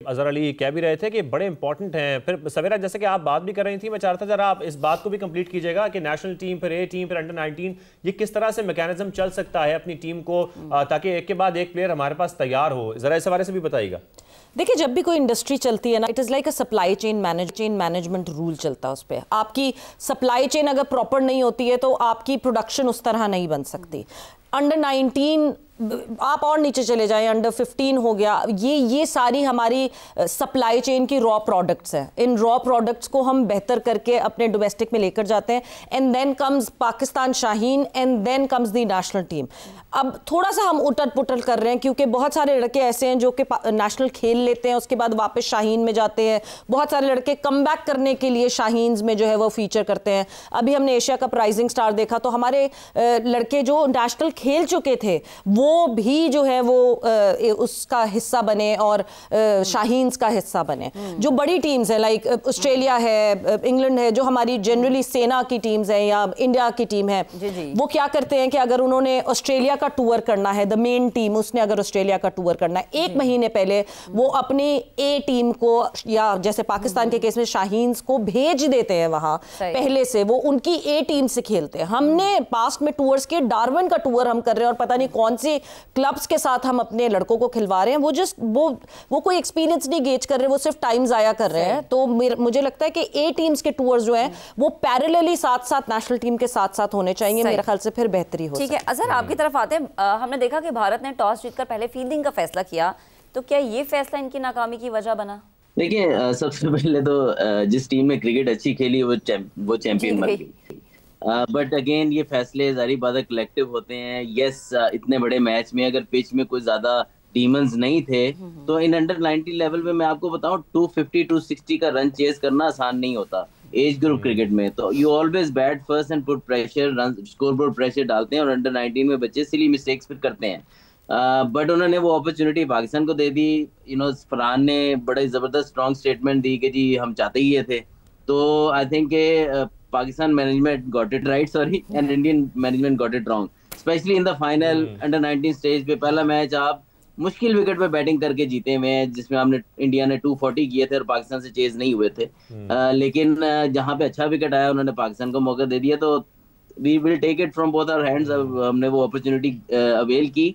अजहर अली कह भी रहे थे कि बड़े इंपॉर्टेंट हैं। फिर सवेरा जैसे कि आप बात भी कर रही थी, मैं चाहता था जरा आप इस बात को भी कंप्लीट कीजिएगा कि नेशनल टीम फिर ए टीम फिर अंडर 19 ये किस तरह से मैकेनिज्म चल सकता है अपनी टीम को, ताकि एक के बाद एक प्लेयर हमारे पास तैयार हो। जरा इस हवाले से भी बताइएगा। देखिए, जब भी कोई इंडस्ट्री चलती है ना, it is like a supply chain management rule चलता है उस पर। आपकी सप्लाई चेन अगर प्रॉपर नहीं होती है तो आपकी प्रोडक्शन उस तरह नहीं बन सकती। अंडर 19 आप और नीचे चले जाएं, अंडर 15 हो गया, ये सारी हमारी सप्लाई चेन की रॉ प्रोडक्ट्स हैं। इन रॉ प्रोडक्ट्स को हम बेहतर करके अपने डोमेस्टिक में लेकर जाते हैं। And then comes Pakistan Shaheen and then comes the national team. अब थोड़ा सा हम उटल पुटल कर रहे हैं क्योंकि बहुत सारे लड़के ऐसे हैं जो कि नेशनल खेल लेते हैं, उसके बाद वापस शाहीन में जाते हैं। बहुत सारे लड़के कम बैक करने के लिए शाहीन्स में जो है वो फीचर करते हैं। अभी हमने एशिया कप राइजिंग स्टार देखा तो हमारे लड़के जो नेशनल खेल चुके थे वो भी जो है वो उसका हिस्सा बने और शाहीन्स का हिस्सा बने। जो बड़ी टीम्स है लाइक ऑस्ट्रेलिया है, इंग्लैंड है, जो हमारी जनरली सेना की टीम्स हैं या इंडिया की टीम है, वो क्या करते हैं कि अगर उन्होंने ऑस्ट्रेलिया का टूर करना है, द मेन टीम उसने अगर ऑस्ट्रेलिया का टूर करना है, एक महीने पहले वो अपनी ए टीम को या जैसे पाकिस्तान के केस में शाहीन्स को भेज देते हैं वहां पहले से, वो उनकी ए टीम से खेलते हैं। हमने पास्ट में टूर्स के डार्विन का टूर हम कर रहे हैं और पता नहीं कौन सी क्लब्स के साथ हम अपने लड़कों को खिलवा रहे हैं। वो जस्ट वो कोई एक्सपीरियंस नहीं गेज कर रहे, वो सिर्फ टाइम जाया कर रहे हैं। तो मुझे लगता है कि ए टीम्स के टूर्स जो हैं वो पैरेलली साथ साथ नेशनल टीम के साथ साथ होने चाहिए। मेरे ख्याल से फिर बेहतरी हो। ठीक है अजहर, आपकी तरफ आते हैं। हमने देखा कि भारत ने टॉस जीतकर पहले फील्डिंग का फैसला किया, तो क्या ये फैसला इनकी नाकामी की वजह बना? देखिए, सबसे पहले तो जिस टीम में क्रिकेट अच्छी खेली वो चैंपियन बन गई। बट अगेन ये फैसले जारी बात कलेक्टिव होते हैं। यस, इतने बड़े मैच में अगर पिच में कोई ज्यादा डीमंस नहीं थे तो इन अंडर 90 लेवल में मैं आपको बताऊं 250-260 का रन चेस करना आसान नहीं होता एज ग्रुप क्रिकेट में। तो you always bat first and put pressure, run scoreboard pressure डालते हैं और अंडर 19 में बच्चे सिली मिस्टेक्स फिर करते हैं। बट उन्होंने वो अपॉर्चुनिटी पाकिस्तान को दे दी। फरहान ने बड़े जबरदस्त स्ट्रॉन्ग स्टेटमेंट दी कि जी हम चाहते ही ये थे। तो I think Pakistan management got it right, sorry, and Indian management got it wrong, specially in the final under 19 stage पे। पहला मैच आप मुश्किल विकेट पे बैटिंग करके जीते हुए हैं जिसमें हमने इंडिया ने 240 किए थे और पाकिस्तान से चेज नहीं हुए थे। लेकिन जहां पे अच्छा विकेट आया उन्होंने पाकिस्तान को मौका दे दिया। तो we will take it from both our hands. हमने वो अपॉर्चुनिटी अवेल की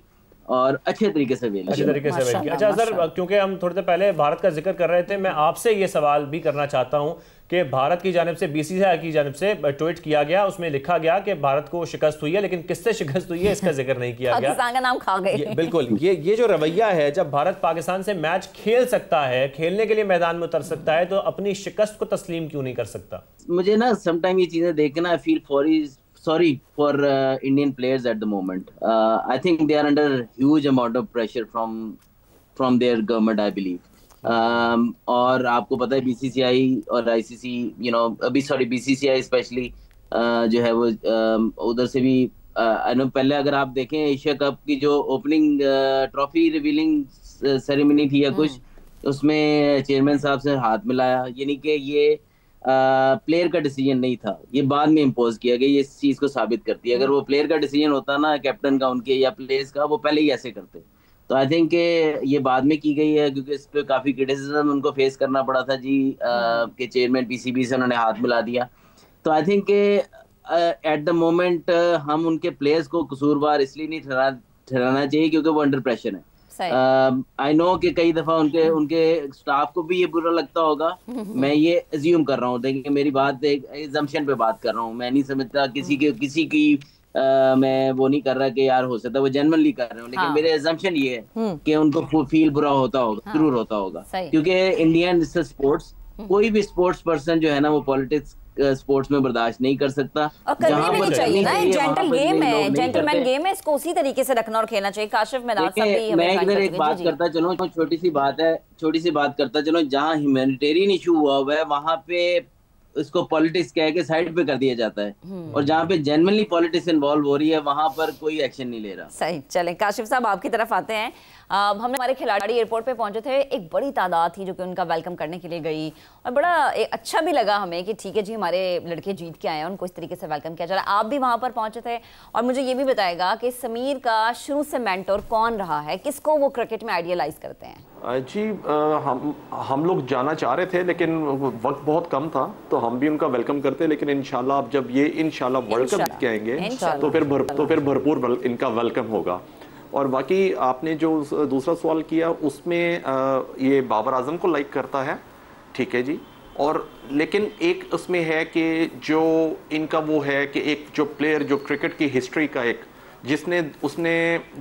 और अच्छे तरीके से अवेल किया। अच्छा सर, क्योंकि हम थोड़ी देर पहले भारत का जिक्र कर रहे थे, मैं आपसे ये सवाल भी करना चाहता हूं कि भारत की जानिब से बीसीसीआई की जानिब से ट्वीट किया गया, उसमें लिखा गया कि भारत को शिकस्त हुई है, लेकिन किससे शिकस्त हुई है इसका जिक्र नहीं किया गया। पाकिस्तान का नाम खा गए। बिल्कुल, ये जो रवैया है, जब भारत पाकिस्तान से मैच खेल सकता है, खेलने के लिए मैदान में उतर सकता है, तो अपनी शिकस्त को तस्लीम क्यों नहीं कर सकता? मुझे ना समटाइम ये चीजें देख के ना I feel sorry for Indian players at the moment. I think they are under huge amount of pressure from their government, I believe. और आपको पता है बीसीसीआई और आईसीसी, बीसीसीआई स्पेशली जो है वो उधर से भी पहले अगर आप देखें एशिया कप की जो ओपनिंग ट्रॉफी रिवीलिंग सेरेमनी थी या कुछ, उसमें चेयरमैन साहब से हाथ मिलाया। यानी कि ये प्लेयर का डिसीजन नहीं था, ये बाद में इम्पोज किया गया। ये इस चीज को साबित करती है। अगर वो प्लेयर का डिसीजन होता ना, कैप्टन का उनके या प्लेयर्स का, वो पहले ही ऐसे करते। तो आई थिंक ये बाद में की गई है क्योंकि इस पे काफी क्रिटिसिज्म उनको फेस करना पड़ा था जी के चेयरमैन पीसीबी से उन्होंने हाथ मिला दिया। तो I think at the moment हम उनके प्लेयर्स को कसूरवार इसलिए नहीं ठहराना चाहिए क्योंकि वो अंडर प्रेशर है। आई नो कि कई दफा उनके स्टाफ को भी ये बुरा लगता होगा। मैं ये अज्यूम कर रहा हूँ, देखिए मेरी बात एक एजम्पशन पे बात कर रहा हूँ। मैं नहीं समझता किसी की मैं वो नहीं कर रहा कि यार हो सकता है वो जेन्युइनली कर रहे हो, लेकिन मेरे एजम्पशन ये है कि उनको फील बुरा होता होगा, जरूर होता होगा। क्योंकि इंडियन स्पोर्ट्स, कोई भी स्पोर्ट्स पर्सन जो है ना वो पॉलिटिक्स स्पोर्ट्स में बर्दाश्त नहीं कर सकता। और करनी भी नहीं चाहिए ना, जेंटल गेम है, जेंटलमैन गेम है, इसको उसी तरीके से रखना और खेलना चाहिए। काशिफ मैं इधर एक बात करता चलो, छोटी सी बात करता चलो, जहाँ ह्यूमैनिटेरियन इशू हुआ है वहां पे इसको पॉलिटिक्स कह के साइड पे कर दिया जाता है और जहाँ पे जेन्युइनली पॉलिटिक्स इन्वॉल्व हो रही है वहां पर कोई एक्शन नहीं ले रहा। सही, चलें काशिफ साहब आपकी तरफ आते हैं। हमने हमारे खिलाड़ी एयरपोर्ट पे पहुंचे थे, एक बड़ी तादाद थी जो कि उनका वेलकम करने के लिए गई और बड़ा अच्छा भी लगा हमें कि ठीक है जी हमारे लड़के जीत के आए हैं, उनको इस तरीके से वेलकम किया जा रहा है। आप भी वहाँ पर पहुँचे थे और मुझे ये भी बताएगा कि समीर का शुरू से मेंटोर कौन रहा है, किसको वो क्रिकेट में आइडियलाइज करते हैं? जी हम लोग जाना चाह रहे थे लेकिन वक्त बहुत कम था, तो हम भी उनका वेलकम करते हैं, लेकिन इंशाल्लाह अब जब ये इंशाल्लाह वर्ल्ड कप जीत के आएंगे तो फिर भरपूर इनका वेलकम होगा। और बाकी आपने जो दूसरा सवाल किया उसमें ये बाबर आजम को लाइक करता है, ठीक है जी, और लेकिन एक उसमें है कि जो इनका वो है कि एक जो प्लेयर जो क्रिकेट की हिस्ट्री का एक उसने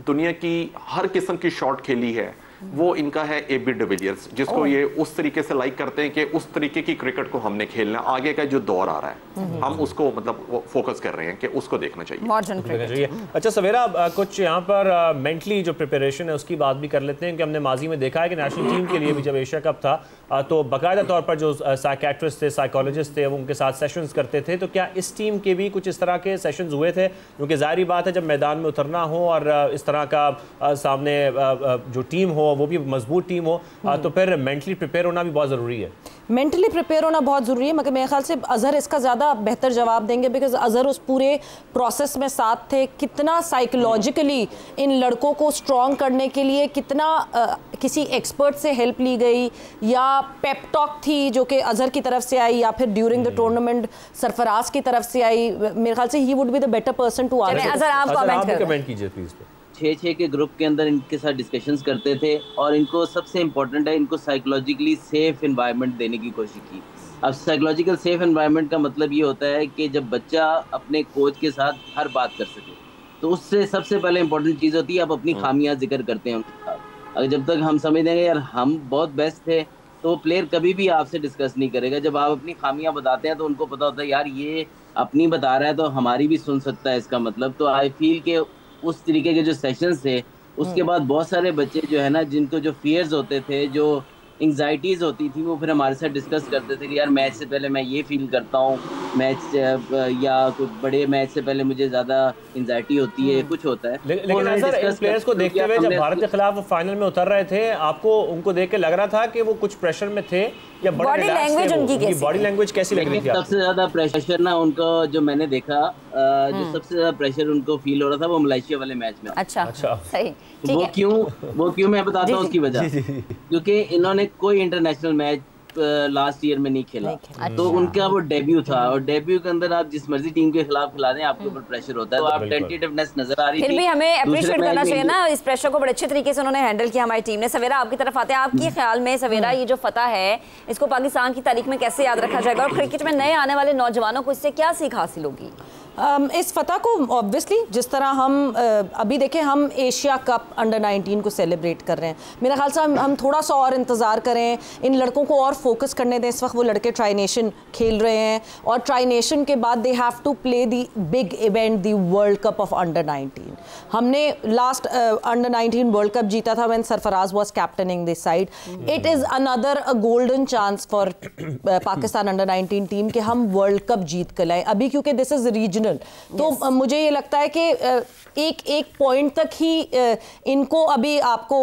दुनिया की हर किस्म की शॉट खेली है, वो इनका है AB डिविलियर्स, जिसको ये उस तरीके से लाइक करते हैं कि उस तरीके की क्रिकेट को हमने खेलना, आगे का जो दौर आ रहा है हम उसको मतलब फोकस कर रहे हैं कि उसको देखना चाहिए, मॉडर्न क्रिकेट। अच्छा सवेरा, कुछ यहाँ पर मेंटली जो प्रिपरेशन है उसकी बात भी कर लेते हैं कि हमने माजी में देखा है कि नेशनल टीम के लिए भी जब एशिया कप था तो बाकायदा तौर पर जो साइकेट्रिस्ट थे, साइकोलॉजिस्ट थे, वो उनके साथ सेशंस करते थे। तो क्या इस टीम के भी कुछ इस तरह के सेशंस हुए थे? क्योंकि जाहिर बात है जब मैदान में उतरना हो और इस तरह का सामने जो टीम हो वो भी मजबूत टीम हो तो फिर मेंटली प्रिपेयर होना भी बहुत ज़रूरी है। मेंटली प्रिपेयर होना बहुत ज़रूरी है, मगर मेरे ख्याल से अजहर इसका ज़्यादा बेहतर जवाब देंगे, बिकॉज अजहर उस पूरे प्रोसेस में साथ थे। कितना साइकोलॉजिकली इन लड़कों को स्ट्रॉन्ग करने के लिए कितना किसी एक्सपर्ट से हेल्प ली गई, या पेप टॉक थी जो कि अजहर की तरफ से आई, या फिर ड्यूरिंग द टूर्नामेंट सरफराज की तरफ से आई। मेरे ख्याल से he would be the better person to answer. Azhar आप कमेंट कीजिए प्लीज। 6-6 के ग्रुप के अंदर इनके साथ डिस्कशंस करते थे और इनको सबसे इम्पोर्टेंट है इनको साइकोलॉजिकली सेफ एनवायरनमेंट देने की कोशिश की। अब साइकोलॉजिकल सेफ एनवायरनमेंट का मतलब ये होता है कि जब बच्चा अपने कोच के साथ हर बात कर सके, तो उससे सबसे पहले इंपॉर्टेंट चीज़ होती है आप अपनी खामियां जिक्र करते हैं उनके साथ। अगर जब तक हम समझ देंगे यार हम बहुत बेस्ट थे, तो वो प्लेयर कभी भी आपसे डिस्कस नहीं करेगा। जब आप अपनी खामियां बताते हैं तो उनको पता होता है यार ये अपनी बता रहा है तो हमारी भी सुन सकता है इसका मतलब। तो आई फील के उस तरीके के जो सेशंस थे उसके बाद बहुत सारे बच्चे जो है ना, जिनको जो फियर्स होते थे, जो एंग्जाइटीज़ होती थी, वो फिर हमारे साथ डिस्कस करते थे कि यार मैच से पहले मैं ये फील करता हूँ, मैच या कोई बड़े मैच से पहले मुझे ज़्यादा एंग्जाइटी होती है, कुछ होता है। लेकिन सर इन प्लेयर्स को देखते हुए जब भारत के खिलाफ फाइनल में उतर रहे थे, आपको उनको देख के लग रहा था कि वो कुछ प्रेशर में थे या बॉडी लैंग्वेज उनकी बॉडी लैंग्वेज कैसी लग रही थी? सबसे ज्यादा प्रेशर ना उनको जो मैंने देखा, जो सबसे ज्यादा प्रेशर उनको फील हो रहा था वो मलेशिया वाले मैच में। अच्छा सही। वो क्यों मैं बताता हूँ उसकी वजह। क्योंकि इन्होंने कोई इंटरनेशनल मैच लास्ट ईयर में नहीं खेला, तो उनका वो डेब्यू था, और डेब्यू के अंदर आप जिस मर्जी टीम के खिलाफ खिला दें आपके ऊपर प्रेशर होता है, तो आप टेंटेटिवनेस नजर आ रही थी। फिर भी हमें अप्रिशिएट करना चाहिए ना, इस प्रेशर को बड़े अच्छे तरीके से उन्होंने हैंडल किया हमारी टीम ने। सवेरा आपकी तरफ आते हैं, आपके ख्याल में सवेरा ये जो फतह है इसको पाकिस्तान की तारीख में कैसे याद रखा जाएगा और क्रिकेट में नए आने वाले नौजवानों को इससे क्या सीख हासिल होगी? इस फतह को ऑब्वियसली जिस तरह हम अभी देखें, हम एशिया कप अंडर 19 को सेलिब्रेट कर रहे हैं, मेरा ख्याल से हम थोड़ा सा और इंतज़ार करें, इन लड़कों को और फोकस करने दें। इस वक्त वो लड़के ट्राई नेशन खेल रहे हैं और ट्राई नेशन के बाद they have to play the big event, the world cup of under 19। हमने लास्ट अंडर 19 वर्ल्ड कप जीता था when Sarfaraz was captaining this side. It is another a golden chance for Pakistan under 19 team कि हम world cup जीत कर लाएं अभी, क्योंकि this is regional. तो मुझे ये लगता है कि एक पॉइंट तक ही इनको अभी आपको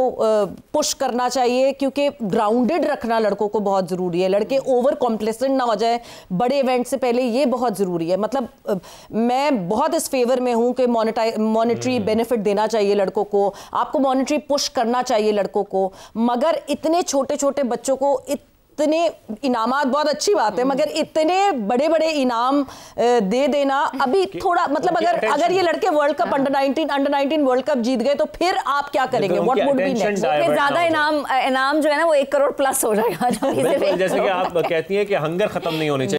पुश करना चाहिए, क्योंकि ग्राउंडेड रखना लड़कों को बहुत ज़रूरी है। लड़के ओवर कॉम्प्लेसेंट ना हो जाए बड़े इवेंट से पहले, ये बहुत ज़रूरी है। मतलब मैं बहुत इस फेवर में हूँ कि मॉनेटरी बेनिफिट देना चाहिए लड़कों को, आपको मॉनेटरी पुश करना चाहिए लड़कों को, मगर इतने छोटे छोटे बच्चों को इतने इनामात, बहुत अच्छी बात है, मगर इतने बड़े बड़े इनाम दे देना अभी थोड़ा, मतलब अगर ये लड़के world cup under 19 world cup जीत गए तो फिर आप क्या करेंगे? What would be next? ज्यादा इनाम जो है ना वो 1 करोड़ प्लस हो जाएगा। जैसे कि आप कहती हैं कि हंगर खत्म नहीं होनी चाहिए।